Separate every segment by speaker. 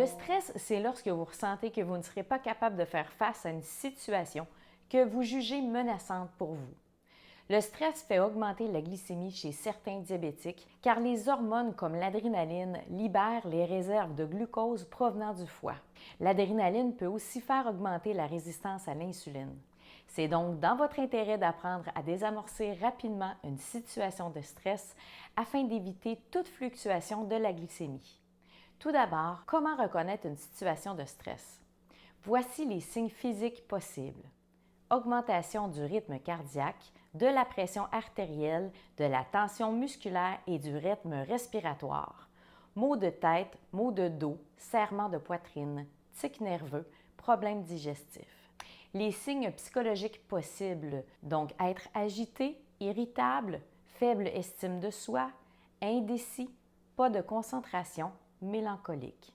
Speaker 1: Le stress, c'est lorsque vous ressentez que vous ne serez pas capable de faire face à une situation que vous jugez menaçante pour vous. Le stress fait augmenter la glycémie chez certains diabétiques car les hormones comme l'adrénaline libèrent les réserves de glucose provenant du foie. L'adrénaline peut aussi faire augmenter la résistance à l'insuline. C'est donc dans votre intérêt d'apprendre à désamorcer rapidement une situation de stress afin d'éviter toute fluctuation de la glycémie. Tout d'abord, comment reconnaître une situation de stress? Voici les signes physiques possibles. Augmentation du rythme cardiaque, de la pression artérielle, de la tension musculaire et du rythme respiratoire. Maux de tête, maux de dos, serrement de poitrine, tics nerveux, problèmes digestifs. Les signes psychologiques possibles, donc être agité, irritable, faible estime de soi, indécis, pas de concentration, mélancolique.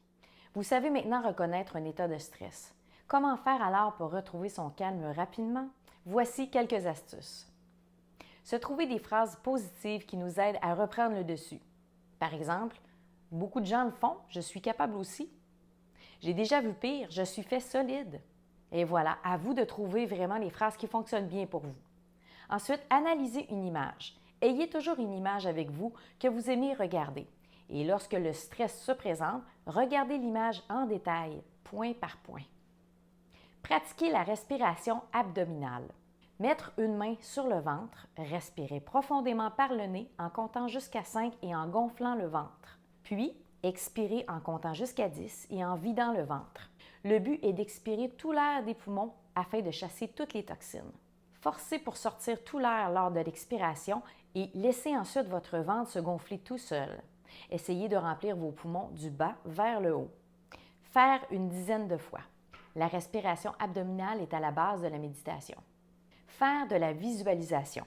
Speaker 1: Vous savez maintenant reconnaître un état de stress. Comment faire alors pour retrouver son calme rapidement? Voici quelques astuces. Se trouver des phrases positives qui nous aident à reprendre le dessus. Par exemple, beaucoup de gens le font, je suis capable aussi. J'ai déjà vu pire, je suis fait solide. Et voilà, à vous de trouver vraiment les phrases qui fonctionnent bien pour vous. Ensuite, analysez une image. Ayez toujours une image avec vous que vous aimez regarder. Et lorsque le stress se présente, regardez l'image en détail, point par point. Pratiquez la respiration abdominale. Mettre une main sur le ventre, respirer profondément par le nez en comptant jusqu'à 5 et en gonflant le ventre. Puis, expirer en comptant jusqu'à 10 et en vidant le ventre. Le but est d'expirer tout l'air des poumons afin de chasser toutes les toxines. Forcez pour sortir tout l'air lors de l'expiration et laissez ensuite votre ventre se gonfler tout seul. Essayez de remplir vos poumons du bas vers le haut. Faire une dizaine de fois. La respiration abdominale est à la base de la méditation. Faire de la visualisation.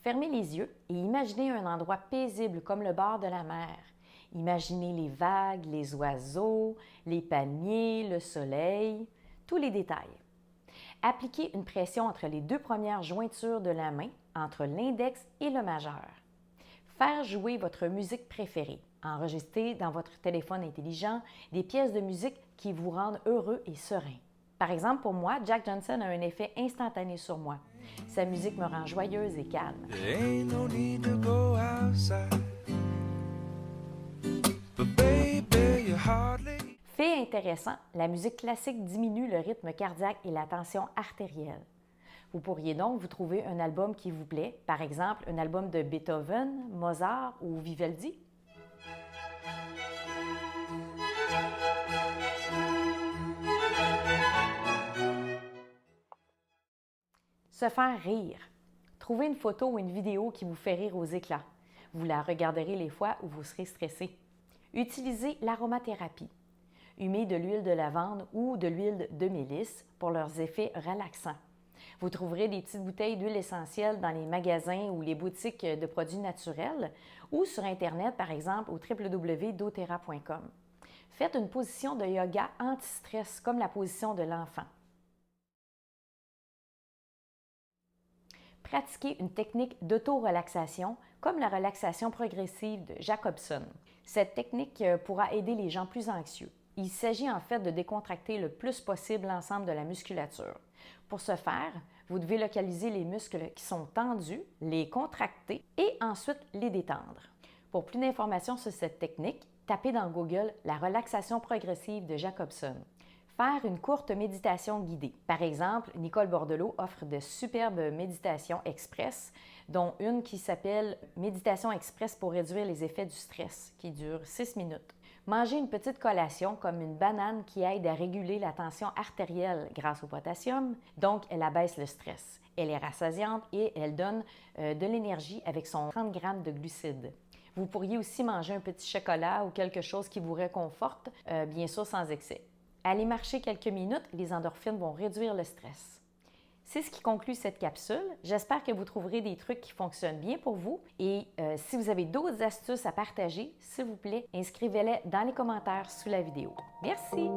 Speaker 1: Fermez les yeux et imaginez un endroit paisible comme le bord de la mer. Imaginez les vagues, les oiseaux, les palmiers, le soleil, tous les détails. Appliquez une pression entre les deux premières jointures de la main, entre l'index et le majeur. Faire jouer votre musique préférée. Enregistrez dans votre téléphone intelligent des pièces de musique qui vous rendent heureux et serein. Par exemple, pour moi, Jack Johnson a un effet instantané sur moi. Sa musique me rend joyeuse et calme. Fait intéressant, la musique classique diminue le rythme cardiaque et la tension artérielle. Vous pourriez donc vous trouver un album qui vous plaît, par exemple un album de Beethoven, Mozart ou Vivaldi. Se faire rire. Trouvez une photo ou une vidéo qui vous fait rire aux éclats. Vous la regarderez les fois où vous serez stressé. Utilisez l'aromathérapie. Humez de l'huile de lavande ou de l'huile de mélisse pour leurs effets relaxants. Vous trouverez des petites bouteilles d'huile essentielle dans les magasins ou les boutiques de produits naturels ou sur Internet, par exemple, au www.doterra.com. Faites une position de yoga anti-stress comme la position de l'enfant. Pratiquez une technique d'auto-relaxation comme la relaxation progressive de Jacobson. Cette technique pourra aider les gens plus anxieux. Il s'agit en fait de décontracter le plus possible l'ensemble de la musculature. Pour ce faire, vous devez localiser les muscles qui sont tendus, les contracter et ensuite les détendre. Pour plus d'informations sur cette technique, tapez dans Google la relaxation progressive de Jacobson. Faire une courte méditation guidée. Par exemple, Nicole Bordelot offre de superbes méditations express, dont une qui s'appelle « Méditation express pour réduire les effets du stress » qui dure 6 minutes. Mangez une petite collation comme une banane qui aide à réguler la tension artérielle grâce au potassium, donc elle abaisse le stress. Elle est rassasiante et elle donne de l'énergie avec son 30 g de glucides. Vous pourriez aussi manger un petit chocolat ou quelque chose qui vous réconforte, bien sûr sans excès. Allez marcher quelques minutes, les endorphines vont réduire le stress. C'est ce qui conclut cette capsule. J'espère que vous trouverez des trucs qui fonctionnent bien pour vous. Et si vous avez d'autres astuces à partager, s'il vous plaît, inscrivez-les dans les commentaires sous la vidéo. Merci!